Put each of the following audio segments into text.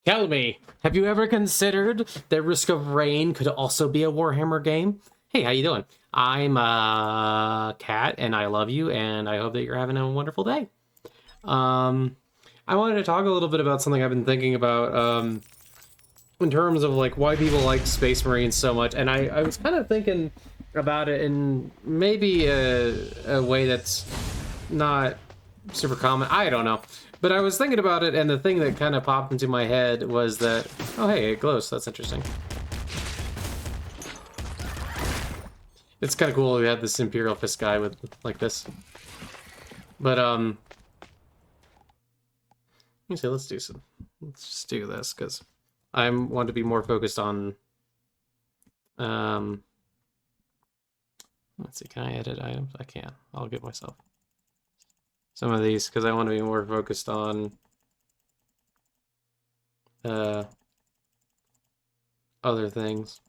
Tell me, have you ever considered that Risk of Rain could also be a Warhammer game? Hey, how you doing? I'm Catte, and I love you, and I hope that you're having a wonderful day. I wanted to talk a little bit about something I've been thinking about in terms of like why people like Space Marines so much, and I was kind of thinking about it in maybe a way that's not super common. I don't know. But I was thinking about it, and the thing that kind of popped into my head was that, oh hey, it glows, that's interesting. It's kind of cool we had this Imperial Fist guy with, like this. But, let me see, let's just do this, because I want to be more focused on, let's see, can I edit items? I can. I'll give myself some of these because I want to be more focused on other things.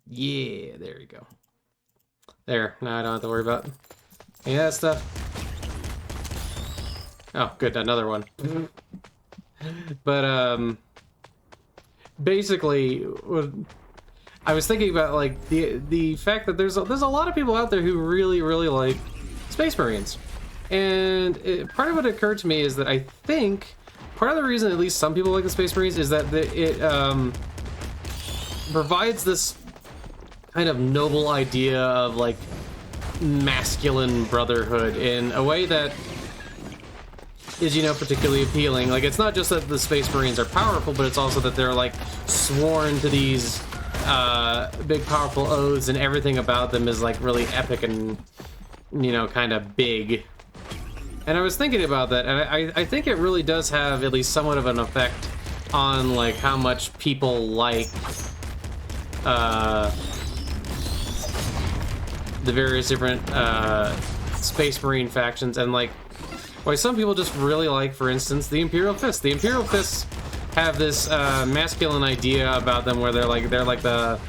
Yeah, there you go. There, now I don't have to worry about any of that stuff. Oh, good, another one. But basically, I was thinking about like the fact that there's a lot of people out there who really like Space Marines, and part of what occurred to me is that I think part of the reason at least some people like the Space Marines is that it provides this kind of noble idea of like masculine brotherhood in a way that is, you know, particularly appealing. Like, it's not just that the Space Marines are powerful, but it's also that they're like sworn to these big powerful oaths, and everything about them is like really epic and, you know, kind of big. And I was thinking about that, and I think it really does have at least somewhat of an effect on like how much people like the various different Space Marine factions, and like why some people just really like, for instance, the Imperial Fist. The Imperial Fists have this masculine idea about them where they're like the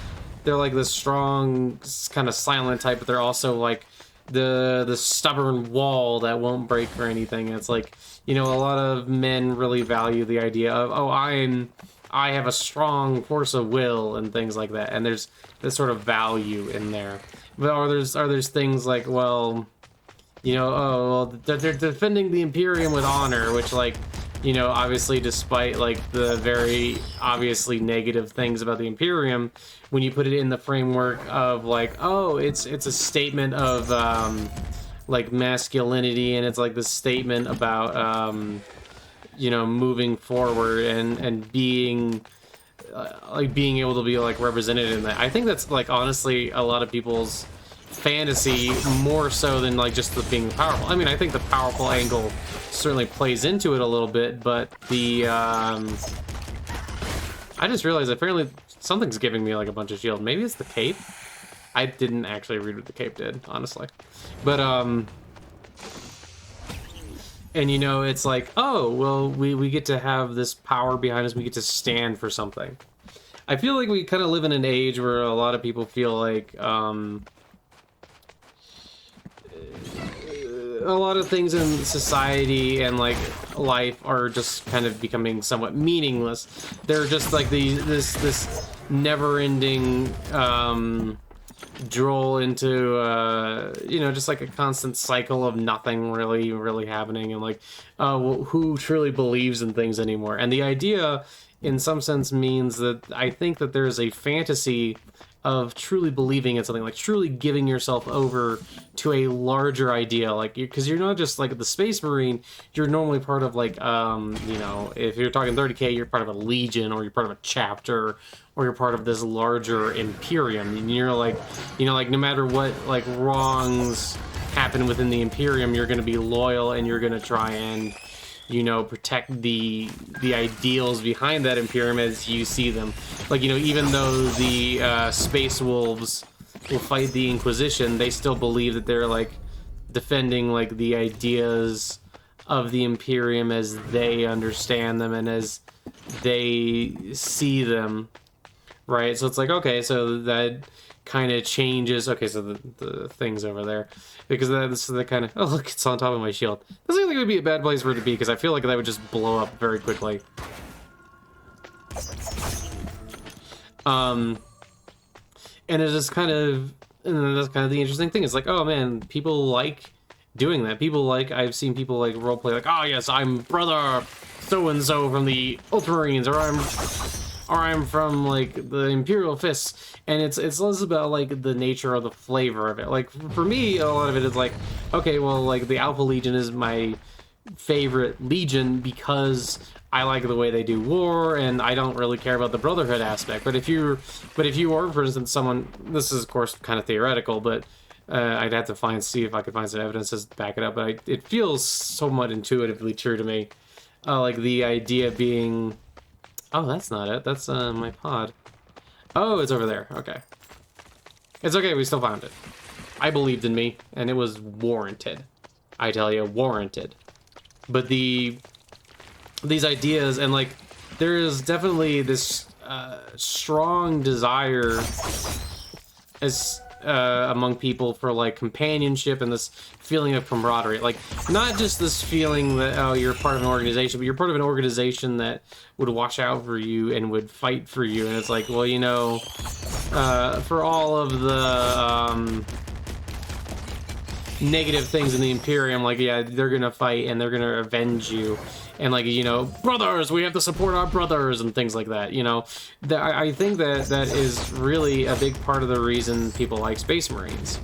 strong kind of silent type, but they're also like the stubborn wall that won't break or anything. And it's like, you know, a lot of men really value the idea of, oh, I have a strong force of will and things like that, and there's this sort of value in there. But are there's things like, well, you know, oh, well, they're defending the Imperium with honor, which, like, you know, obviously, despite like the very obviously negative things about the Imperium, when you put it in the framework of like, oh, it's a statement of like masculinity, and it's like this statement about you know, moving forward and being like being able to be like represented in that. I think that's like honestly a lot of people's fantasy, more so than like just the being powerful. I mean, I think the powerful angle certainly plays into it a little bit, but the I just realized apparently something's giving me like a bunch of shield. Maybe it's the cape. I didn't actually read what the cape did, honestly. But and you know, it's like, oh, well, we get to have this power behind us, we get to stand for something. I feel like we kind of live in an age where a lot of people feel like a lot of things in society and like life are just kind of becoming somewhat meaningless. They're just like this never-ending droll into you know, just like a constant cycle of nothing really happening, and like well, who truly believes in things anymore? And the idea in some sense means that I think that there's a fantasy of truly believing in something, like truly giving yourself over to a larger idea, like, because you're not just like the Space Marine, you're normally part of like you know, if you're talking 30k, you're part of a legion, or you're part of a chapter, or you're part of this larger Imperium, and you're like, you know, like no matter what like wrongs happen within the Imperium, you're going to be loyal, and you're going to try and, you know, protect the ideals behind that Imperium as you see them. Like, you know, even though the Space Wolves will fight the Inquisition, they still believe that they're like defending like the ideas of the Imperium as they understand them and as they see them, right? So it's like, okay, so that kind of changes. Okay, so the thing's over there, because this is the kind of, oh look, it's on top of my shield. This seems like it would be a bad place for it to be, because I feel like that would just blow up very quickly. And it is kind of, and that's kind of the interesting thing. It's like, oh man, people like doing that. People like, I've seen people like roleplay, like, oh yes, I'm brother so and so from the Ultramarines, or I'm from like the Imperial Fists, and it's less about like the nature or the flavor of it. Like for me, a lot of it is like, okay, well, like the Alpha Legion is my favorite Legion because I like the way they do war, and I don't really care about the Brotherhood aspect. But if you are, for instance, someone, this is of course kind of theoretical, but I'd have to see if I could find some evidence to back it up. But it feels somewhat intuitively true to me, like the idea being, oh, that's not it. That's my pod. Oh, it's over there. Okay, it's okay. We still found it. I believed in me, and it was warranted. I tell you, warranted. But these ideas, and like, there is definitely this strong desire as among people for like companionship and this feeling of camaraderie. Like, not just this feeling that, oh, you're part of an organization, but you're part of an organization that would watch out for you and would fight for you. And it's like, well, you know, for all of the negative things in the Imperium, like, yeah, they're gonna fight and they're gonna avenge you, and like, you know, brothers, we have to support our brothers and things like that, you know. I think that is really a big part of the reason people like Space Marines,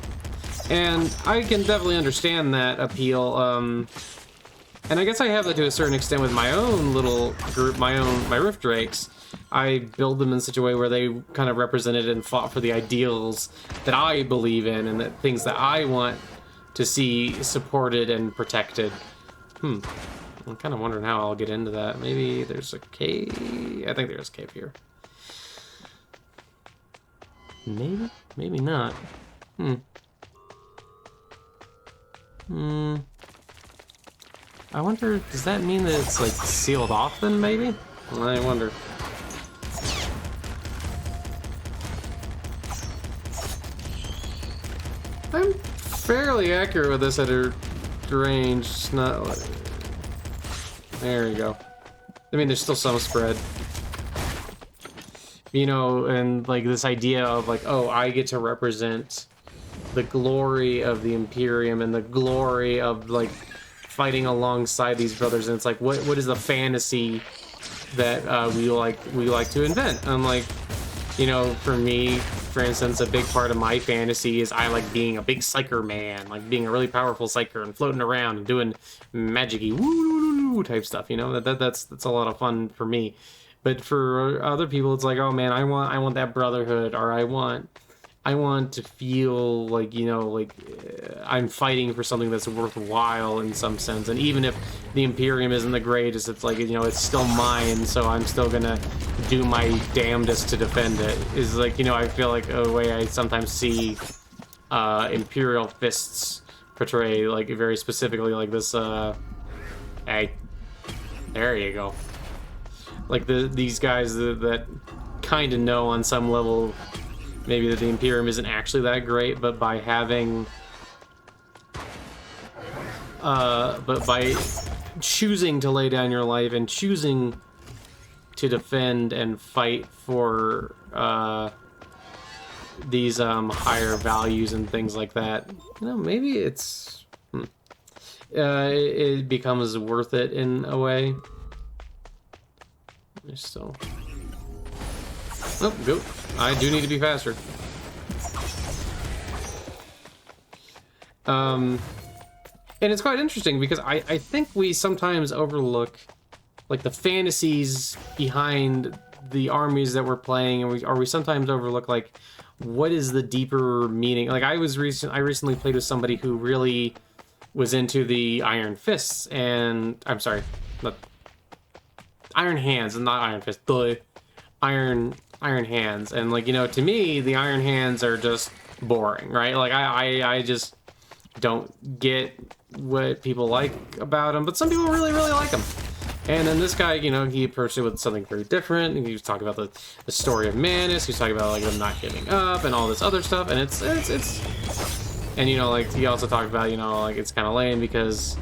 and I can definitely understand that appeal. And I guess I have that to a certain extent with my own little group, my Rift Drakes. I build them in such a way where they kind of represented and fought for the ideals that I believe in, and that things that I want to see supported and protected. I'm kind of wondering how I'll get into that. Maybe there's a cave. I think there's a cave here. Maybe not. I wonder, does that mean that it's like sealed off then, maybe? I wonder. I'm fairly accurate with this at a range. It's not like... There you go. I mean, there's still some spread. You know, and like this idea of like, oh, I get to represent the glory of the Imperium and the glory of like fighting alongside these brothers, and it's like, what is the fantasy that we like to invent? And like, you know, for me, for instance, a big part of my fantasy is I like being a big psyker man, like being a really powerful psyker and floating around and doing magic-y woo type stuff. You know, that's a lot of fun for me. But for other people, it's like, oh man, I want that brotherhood, or I want to feel like, you know, like I'm fighting for something that's worthwhile in some sense. And even if the Imperium isn't the greatest, it's like, you know, it's still mine, so I'm still gonna do my damnedest to defend it. Is like, you know, I feel like a way I sometimes see Imperial Fists portray, like very specifically, like this. Hey, there you go. Like these guys that kind of know on some level maybe that the Imperium isn't actually that great, but by having but by choosing to lay down your life and choosing to defend and fight for these higher values and things like that, you know, maybe it's it becomes worth it in a way. Still, oh, go. I do need to be faster. And it's quite interesting because I think we sometimes overlook like the fantasies behind the armies that we're playing, and we sometimes overlook like what is the deeper meaning. Like I recently played with somebody who really was into the Iron Fists, and I'm sorry, not Iron Hands, and not Iron Fist, the Iron Hands. And like, you know, to me the Iron Hands are just boring, right? Like I just don't get what people like about them, but some people really like them. And then this guy, you know, he approached it with something very different. He was talking about the story of Manus. He was talking about like them not giving up and all this other stuff. And it's and you know, like he also talked about, you know, like it's kind of lame because,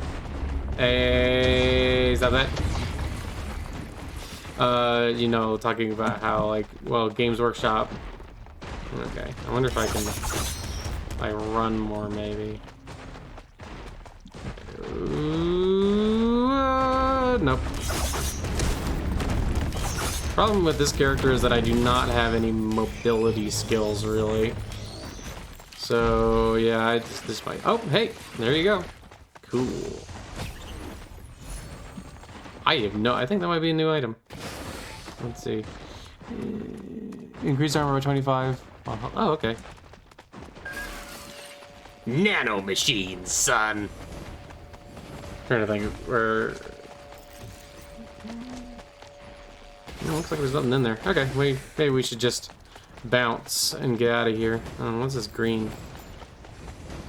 hey, stop that. You know, talking about how like, well, Games Workshop. Okay, I wonder if I can like run more maybe. Nope. Problem with this character is that I do not have any mobility skills really. So yeah, this might. Oh, hey, there you go. Cool. I have no. I think that might be a new item. Let's see. Increased armor by 25. Oh, okay. Nano machines, son. Trying to think where. Looks like there's nothing in there. Okay, maybe we should just bounce and get out of here. Oh, what's this green?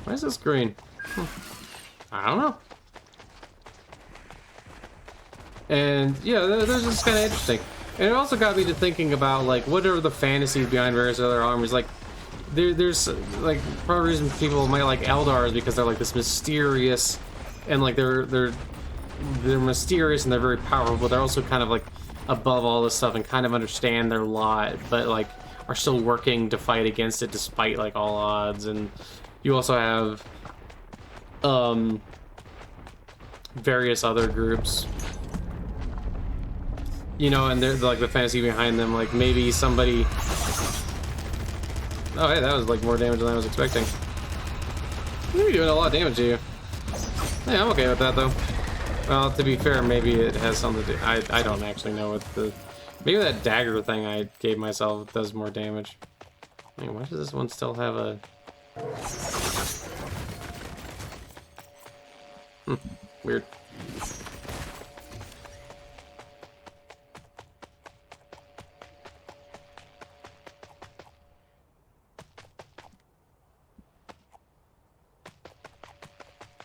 Why is this green? I don't know. And yeah, that's just kind of interesting. And it also got me to thinking about like what are the fantasies behind various other armies. Like there's like part of the reason people might like Eldar is because they're like this mysterious, and like they're mysterious and they're very powerful, but they're also kind of like above all this stuff and kind of understand their lot, but like are still working to fight against it despite like all odds. And you also have various other groups, you know, and they're like the fantasy behind them, like maybe somebody. Oh hey, that was like more damage than I was expecting. You're doing a lot of damage to you. Yeah, I'm okay with that though. Well, to be fair, maybe it has something to do. I don't actually know what the. Maybe that dagger thing I gave myself does more damage. I mean, why does this one still have a. Weird.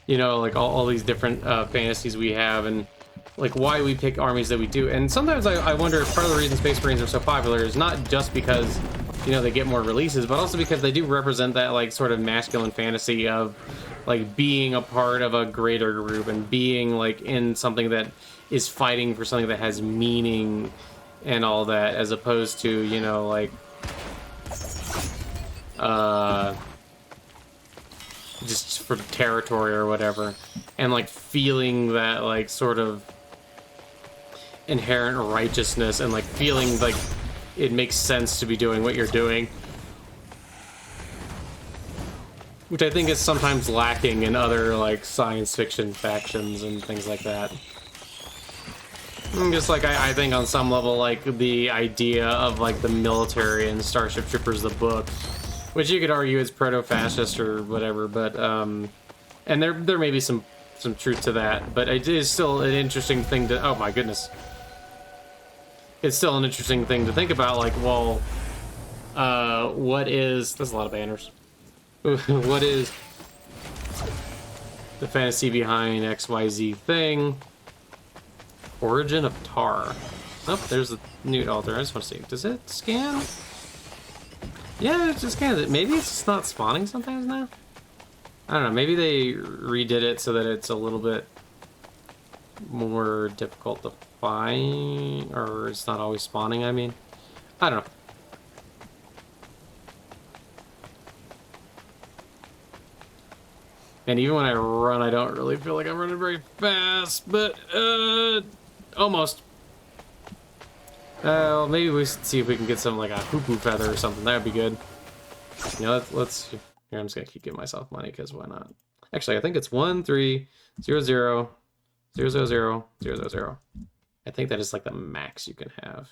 You know, like all these different fantasies we have, and like why we pick armies that we do. And sometimes I wonder if part of the reason Space Marines are so popular is not just because, you know, they get more releases, but also because they do represent that like sort of masculine fantasy of like being a part of a greater group and being like in something that is fighting for something that has meaning and all that, as opposed to, you know, like just for territory or whatever, and like feeling that like sort of inherent righteousness and like feeling like it makes sense to be doing what you're doing, which I think is sometimes lacking in other like science fiction factions and things like that. And just like I think on some level, like the idea of like the military and Starship Troopers the book, which you could argue is proto-fascist or whatever, but and there may be some truth to that, but it is still an interesting thing to. Oh my goodness, it's still an interesting thing to think about. Like, well, what is? There's a lot of banners. What is the fantasy behind XYZ thing? Origin of Tar. Oh, there's a new altar. I just want to see. Does it scan? Yeah, it just scans it. Maybe it's just not spawning sometimes now? I don't know. Maybe they redid it so that it's a little bit more difficult to find, or it's not always spawning, I mean. I don't know. And even when I run, I don't really feel like I'm running very fast, but almost. Well, maybe we should see if we can get some like a hoo-hoo feather or something. That'd be good. You know, let's. Here, I'm just gonna keep giving myself money because why not? Actually, I think it's 130000000. I think that is like the max you can have.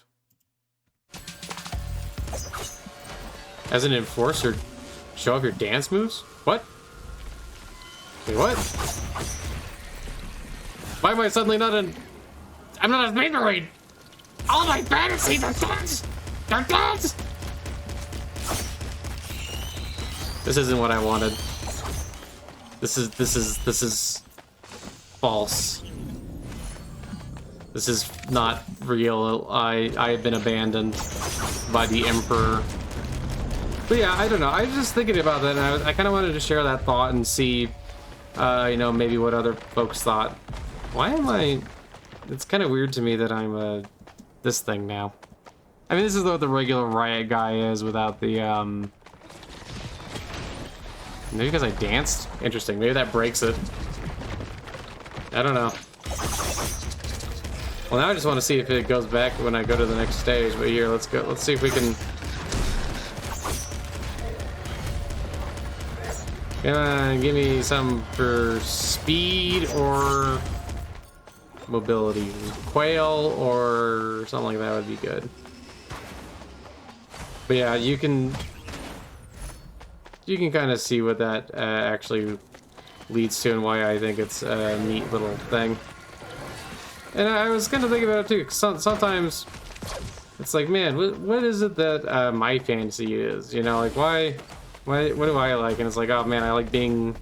As an enforcer, show off your dance moves. What? Wait, what? Why am I suddenly not an? I'm not a Space Marine. All my fantasies are dead! They're dead! This isn't what I wanted. This is false. This is not real. I have been abandoned by the Emperor. But yeah, I don't know. I was just thinking about that, and I kind of wanted to share that thought and see, you know, maybe what other folks thought. Why am I... It's kind of weird to me that I'm this thing now. I mean, this is what the regular Riot guy is without the, Maybe because I danced? Interesting. Maybe that breaks it. I don't know. Well, now I just want to see if it goes back when I go to the next stage. But here, let's go. Let's see if we can... Come on, give me some for speed or mobility. Quail or something like that would be good. But yeah, you can kind of see what that actually leads to and why I think it's a neat little thing. And I was kind of thinking about it too, 'cause sometimes it's like, man, what is it that my fantasy is? You know, like what do I like? And it's like, oh man, I like being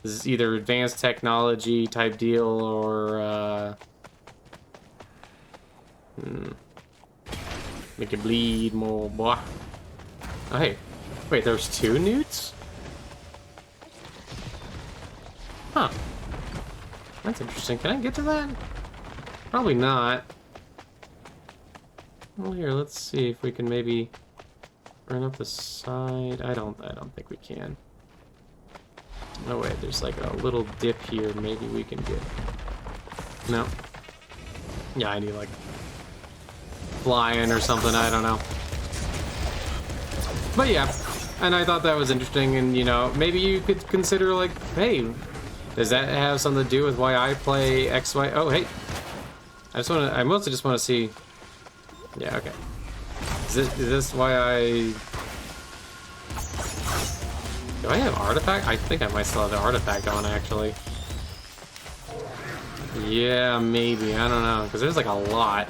this is either advanced technology type deal or make it bleed more, boy. Oh hey, wait, there's 2 newts? Huh. That's interesting. Can I get to that? Probably not. Well, here, let's see if we can maybe run up the side. I don't think we can. No way, there's like a little dip here. Maybe we can get... No. Yeah, I need like flying or something, I don't know. But yeah, and I thought that was interesting, and you know, maybe you could consider like, hey, does that have something to do with why I play X, Y? Oh, hey. I mostly just want to see... Yeah, okay. Is this why I... Do I have artifact? I think I might still have the artifact on, actually. Yeah, maybe. I don't know, because there's like a lot.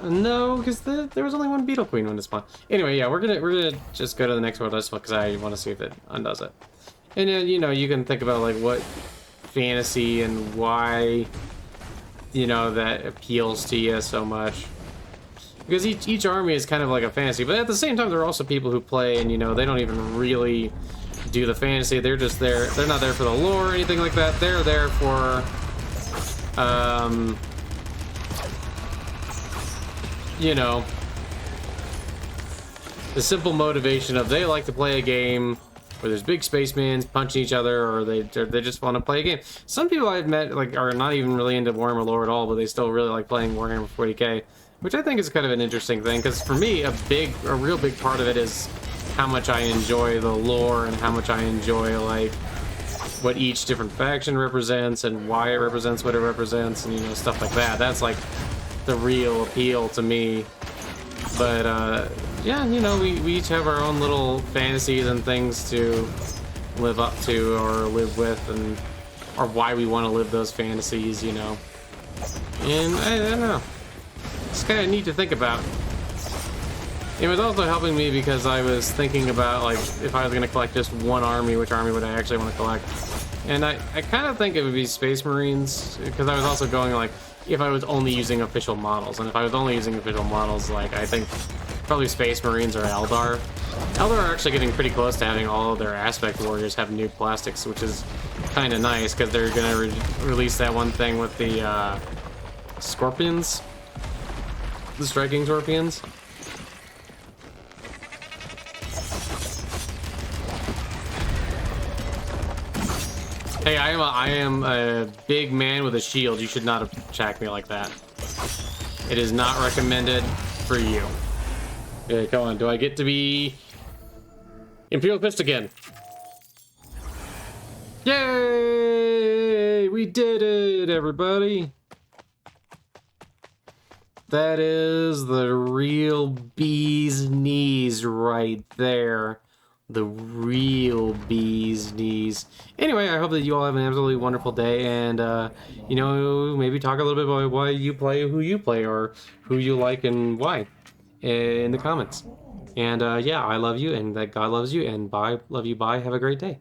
No, because there was only one Beetle Queen when it spawned. Anyway, yeah, we're gonna just go to the next one because I want to see if it undoes it. And then, you know, you can think about like what fantasy and why, you know, that appeals to you so much. Because each army is kind of like a fantasy, but at the same time, there are also people who play and, you know, they don't even really do the fantasy. They're just there. They're not there for the lore or anything like that. They're there for, you know, the simple motivation of they like to play a game where there's big spacemen punching each other, or they just want to play a game. Some people I've met like are not even really into Warhammer lore at all, but they still really like playing Warhammer 40k, which I think is kind of an interesting thing. Because for me, a real big part of it is how much I enjoy the lore and how much I enjoy like what each different faction represents and why it represents what it represents, and you know, stuff like that. That's like the real appeal to me. But yeah, you know, we each have our own little fantasies and things to live up to or live with, and or why we want to live those fantasies, you know. And I don't know, it's kind of neat to think about. It was also helping me because I was thinking about like if I was going to collect just one army, which army would I actually want to collect? And I kind of think it would be Space Marines, because I was also going like, if I was only using official models, and if I was only using official models, like I think probably Space Marines or Eldar. Eldar are actually getting pretty close to having all of their aspect warriors have new plastics, which is kind of nice because they're gonna release that one thing with the scorpions, the striking scorpions. Hey, I am a big man with a shield. You should not attack me like that. It is not recommended for you. Okay, come on. Do I get to be Imperial Fist again? Yay! We did it, everybody. That is the real bee's knees right there. The real bee's knees. Anyway, I hope that you all have an absolutely wonderful day, and you know, maybe talk a little bit about why you play who you play, or who you like and why, in the comments. And yeah, I love you, and that God loves you, and bye, love you, bye, have a great day.